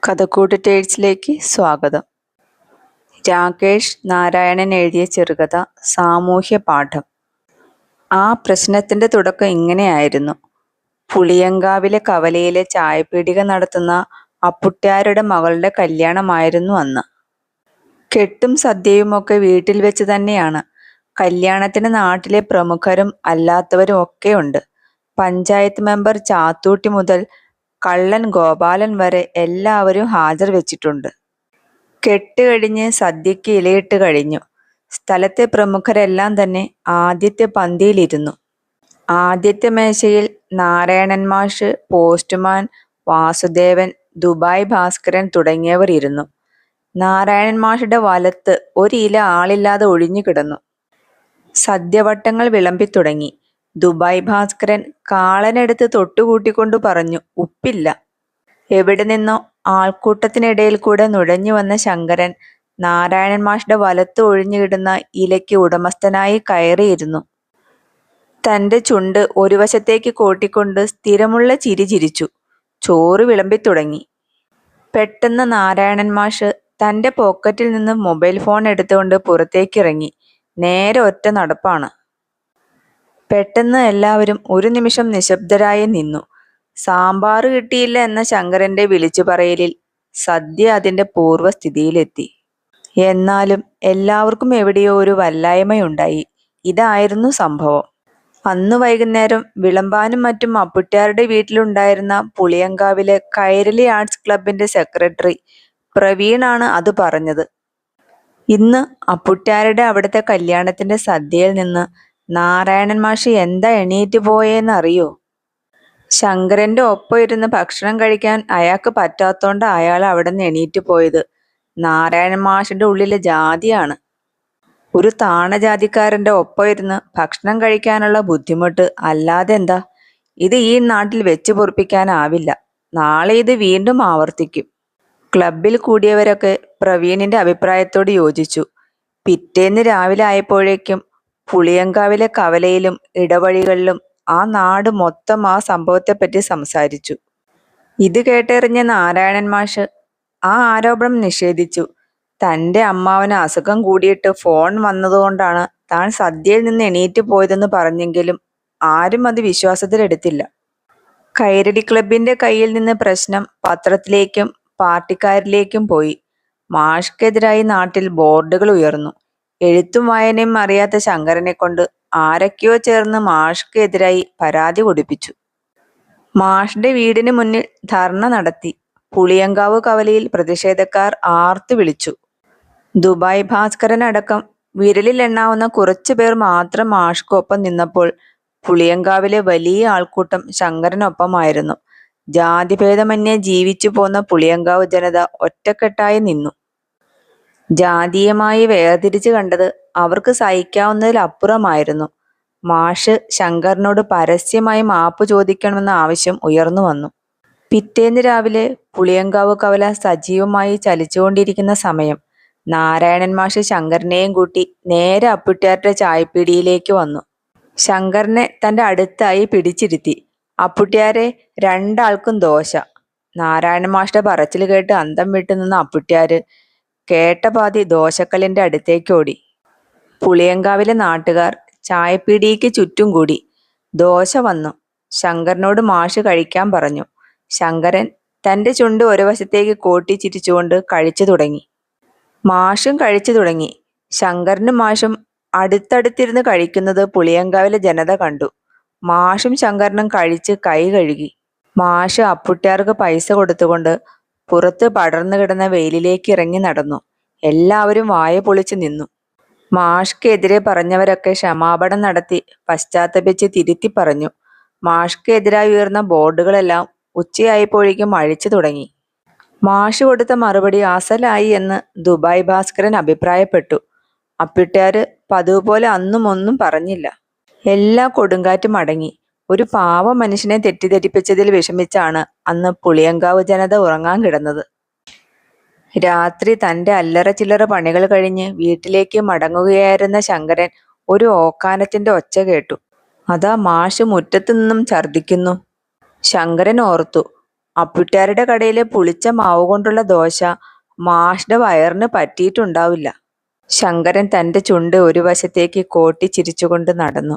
കഥക്കൂട്ട് ടേഴ്സിലേക്ക് സ്വാഗതം. രാകേഷ് നാരായണൻ എഴുതിയ ചെറുകഥ സാമൂഹ്യ പാഠം. ആ പ്രശ്നത്തിൻ്റെ തുടക്കം ഇങ്ങനെയായിരുന്നു. പുളിയങ്കാവിലെ കവലയിലെ ചായപ്പീടിക നടത്തുന്ന അപ്പുട്ട്യാരുടെ മകളുടെ കല്യാണമായിരുന്നു അന്ന്. കെട്ടും സദ്യയുമൊക്കെ വീട്ടിൽ വെച്ച് തന്നെയാണ്. കല്യാണത്തിന് നാട്ടിലെ പ്രമുഖരും അല്ലാത്തവരും ഒക്കെ ഉണ്ട്. പഞ്ചായത്ത് മെമ്പർ ചാത്തൂട്ടി മുതൽ കള്ളൻ ഗോപാലൻ വരെ എല്ലാവരും ഹാജർ വെച്ചിട്ടുണ്ട്. കെട്ട് കഴിഞ്ഞ് സദ്യക്ക് ഇലയിട്ട് കഴിഞ്ഞു. സ്ഥലത്തെ പ്രമുഖരെല്ലാം തന്നെ ആദ്യത്തെ പന്തിയിലിരുന്നു. ആദ്യത്തെ മേശയിൽ നാരായണൻ മാഷ്, പോസ്റ്റ്മാൻ വാസുദേവൻ, ദുബായ് ഭാസ്കരൻ തുടങ്ങിയവർ ഇരുന്നു. നാരായണൻ മാഷുടെ വലത്ത് ഒരു ഇല ആളില്ലാതെ ഒഴിഞ്ഞു കിടന്നു. സദ്യവട്ടങ്ങൾ വിളമ്പിത്തുടങ്ങി. ദുബായ് ഭാസ്കരൻ കാളനെടുത്ത് തൊട്ടുകൂട്ടിക്കൊണ്ടു പറഞ്ഞു, ഉപ്പില്ല. എവിടെ നിന്നോ ആൾക്കൂട്ടത്തിനിടയിൽ കൂടെ നുഴഞ്ഞു വന്ന ശങ്കരൻ നാരായണൻ മാഷുടെ വലത്ത് ഒഴിഞ്ഞുകിടുന്ന ഇലയ്ക്ക് ഉടമസ്ഥനായി കയറിയിരുന്നു. തൻ്റെ ചുണ്ട് ഒരു വശത്തേക്ക് കോട്ടിക്കൊണ്ട് സ്ഥിരമുള്ള ചിരി ചിരിച്ചു. ചോറ് വിളമ്പിത്തുടങ്ങി. പെട്ടെന്ന് നാരായണൻ മാഷ് തൻ്റെ പോക്കറ്റിൽ നിന്ന് മൊബൈൽ ഫോൺ എടുത്തുകൊണ്ട് പുറത്തേക്കിറങ്ങി. നേരെ ഒറ്റ നടപ്പാണ്. പെട്ടെന്ന് എല്ലാവരും ഒരു നിമിഷം നിശബ്ദരായി നിന്നു. സാമ്പാർ കിട്ടിയില്ല എന്ന ശങ്കരന്റെ വിളിച്ചു പറയലിൽ സദ്യ അതിൻ്റെ പൂർവ്വസ്ഥിതിയിലെത്തി. എന്നാലും എല്ലാവർക്കും എവിടെയോ ഒരു വല്ലായ്മയുണ്ടായി. ഇതായിരുന്നു സംഭവം. അന്ന് വൈകുന്നേരം വിളമ്പാനും മറ്റും അപ്പുട്ട്യാരുടെ വീട്ടിലുണ്ടായിരുന്ന പുളിയങ്കാവിലെ കൈരളി ആർട്സ് ക്ലബിന്റെ സെക്രട്ടറി പ്രവീണാണ് അത് പറഞ്ഞത്. ഇന്ന് അപ്പുട്ട്യാരുടെ അവിടുത്തെ കല്യാണത്തിന്റെ സദ്യയിൽ നിന്ന് നാരായണൻ മാഷ് എന്താ എണീറ്റ് പോയെന്നറിയോ? ശങ്കരന്റെ ഒപ്പം ഇരുന്ന് ഭക്ഷണം കഴിക്കാൻ അയാൾക്ക് പറ്റാത്തോണ്ട് അയാൾ അവിടെ നിന്ന് എണീറ്റ് പോയത്. നാരായണൻ മാഷിന്റെ ഉള്ളിലെ ജാതിയാണ്. ഒരു താണജാതിക്കാരന്റെ ഒപ്പം ഇരുന്ന് ഭക്ഷണം കഴിക്കാനുള്ള ബുദ്ധിമുട്ട് അല്ലാതെ എന്താ? ഇത് ഈ നാട്ടിൽ വെച്ച് പൊറുപ്പിക്കാനാവില്ല. നാളെ ഇത് വീണ്ടും ആവർത്തിക്കും. ക്ലബിൽ കൂടിയവരൊക്കെ പ്രവീണിന്റെ അഭിപ്രായത്തോട് യോജിച്ചു. പിറ്റേന്ന് രാവിലെ ആയപ്പോഴേക്കും പുളിയങ്കാവിലെ കവലയിലും ഇടവഴികളിലും ആ നാട് മൊത്തം ആ സംഭവത്തെപ്പറ്റി സംസാരിച്ചു. ഇത് കേട്ടറിഞ്ഞ നാരായണൻ മാഷ് ആ ആരോപണം നിഷേധിച്ചു. തൻ്റെ അമ്മാവന് അസുഖം കൂടിയിട്ട് ഫോൺ വന്നതുകൊണ്ടാണ് താൻ സദ്യയിൽ നിന്ന് എണീറ്റ് പോയതെന്ന് പറഞ്ഞെങ്കിലും ആരും അത് വിശ്വാസത്തിലെടുത്തില്ല. കൈരളി ക്ലബിന്റെ കയ്യിൽ നിന്ന് പ്രശ്നം പത്രത്തിലേക്കും പാർട്ടിക്കാരിലേക്കും പോയി. മാഷ്ക്കെതിരായി നാട്ടിൽ ബോർഡുകൾ ഉയർന്നു. എഴുത്തും വായനയും അറിയാത്ത ശങ്കരനെ കൊണ്ട് ആരൊക്കെയോ ചേർന്ന് മാഷ്ക്ക് എതിരായി പരാതി കൊടുപ്പിച്ചു. മാഷിന്റെ വീടിന് മുന്നിൽ ധർണ നടത്തി. പുളിയങ്കാവ് കവലയിൽ പ്രതിഷേധക്കാർ ആർത്തു വിളിച്ചു. ദുബായ് ഭാസ്കരൻ അടക്കം വിരലിൽ എണ്ണാവുന്ന കുറച്ചു പേർ മാത്രം മാഷ്ക്കൊപ്പം നിന്നപ്പോൾ പുളിയങ്കാവിലെ വലിയ ആൾക്കൂട്ടം ശങ്കരനൊപ്പമായിരുന്നു. ജാതിഭേദമന്യേ ജീവിച്ചു പോന്ന പുളിയങ്കാവ് ജനത ഒറ്റക്കെട്ടായി നിന്നു. ജാതീയമായി വേർതിരിച്ച് കണ്ടത് അവർക്ക് സഹിക്കാവുന്നതിലപ്പുറമായിരുന്നു. മാഷ് ശങ്കരനോട് പരസ്യമായി മാപ്പ് ചോദിക്കണമെന്ന ആവശ്യം ഉയർന്നു വന്നു. പിറ്റേന്ന് രാവിലെ പുളിയങ്കാവ് കവല സജീവമായി ചലിച്ചുകൊണ്ടിരിക്കുന്ന സമയം നാരായണൻ മാഷ് ശങ്കരനെയും കൂട്ടി നേരെ അപ്പുട്ട്യാരുടെ ചായപ്പീടിയിലേക്ക് വന്നു. ശങ്കരനെ തൻ്റെ അടുത്തായി പിടിച്ചിരുത്തി. അപ്പുട്ട്യാരെ, രണ്ടാൾക്കും ദോശ. നാരായണൻ മാഷിന്റെ പറച്ചിൽ കേട്ട് അന്തം വിട്ടു നിന്ന അപ്പുട്ട്യാര് കേട്ട പാതി ദോശക്കല്ലിന്റെ അടുത്തേക്കോടി. പുളിയങ്കാവിലെ നാട്ടുകാർ ചായപ്പീടിക്ക് ചുറ്റും കൂടി. ദോശ വന്നു. ശങ്കരനോട് മാഷ് കഴിക്കാൻ പറഞ്ഞു. ശങ്കരൻ തൻ്റെ ചുണ്ട് ഒരു വശത്തേക്ക് കോട്ടി ചിരിച്ചുകൊണ്ട് കഴിച്ചു തുടങ്ങി. മാഷും കഴിച്ചു തുടങ്ങി. ശങ്കരനും മാഷും അടുത്തടുത്തിരുന്ന് കഴിക്കുന്നത് പുളിയങ്കാവിലെ ജനത കണ്ടു. മാഷും ശങ്കരനും കഴിച്ച് കൈ കഴുകി. മാഷ് അപ്പുട്ട്യാർക്ക് പൈസ കൊടുത്തുകൊണ്ട് പുറത്ത് പടർന്നു കിടന്ന വെയിലിലേക്ക് ഇറങ്ങി നടന്നു. എല്ലാവരും വായ പൊളിച്ചു നിന്നു. മാഷ്ക്കെതിരെ പറഞ്ഞവരൊക്കെ ക്ഷമാപണം നടത്തി പശ്ചാത്തപിച്ച് തിരുത്തി പറഞ്ഞു. മാഷ്ക്കെതിരായി ഉയർന്ന ബോർഡുകളെല്ലാം ഉച്ചയായപ്പോഴേക്കും അഴിച്ചു തുടങ്ങി. മാഷ് കൊടുത്ത മറുപടി അസലായി എന്ന് ദുബായ് ഭാസ്കരൻ അഭിപ്രായപ്പെട്ടു. അപ്പുട്ട്യാര് പതിവ് പോലെ അന്നും ഒന്നും പറഞ്ഞില്ല. എല്ലാ കൊടുങ്കാറ്റും അടങ്ങി. ഒരു പാവ മനുഷ്യനെ തെറ്റിദ്ധരിപ്പിച്ചതിൽ വിഷമിച്ചാണ് അന്ന് പുളിയങ്കാവ് ജനത ഉറങ്ങാൻ കിടന്നത്. രാത്രി തൻ്റെ അല്ലറ ചില്ലറ പണികൾ കഴിഞ്ഞ് വീട്ടിലേക്ക് മടങ്ങുകയായിരുന്ന ശങ്കരൻ ഒരു ഓക്കാനത്തിന്റെ ഒച്ച കേട്ടു. അതാ മാഷ് മുറ്റത്തു നിന്നും ഛർദ്ദിക്കുന്നു. ശങ്കരൻ ഓർത്തു, അപ്പുട്ടാരുടെ കടയിലെ പുളിച്ച മാവ് കൊണ്ടുള്ള ദോശ മാഷ്ടെ വയറിന് പറ്റിയിട്ടുണ്ടാവില്ല. ശങ്കരൻ തന്റെ ചുണ്ട് ഒരു വശത്തേക്ക് കോട്ടി ചിരിച്ചുകൊണ്ട് നടന്നു.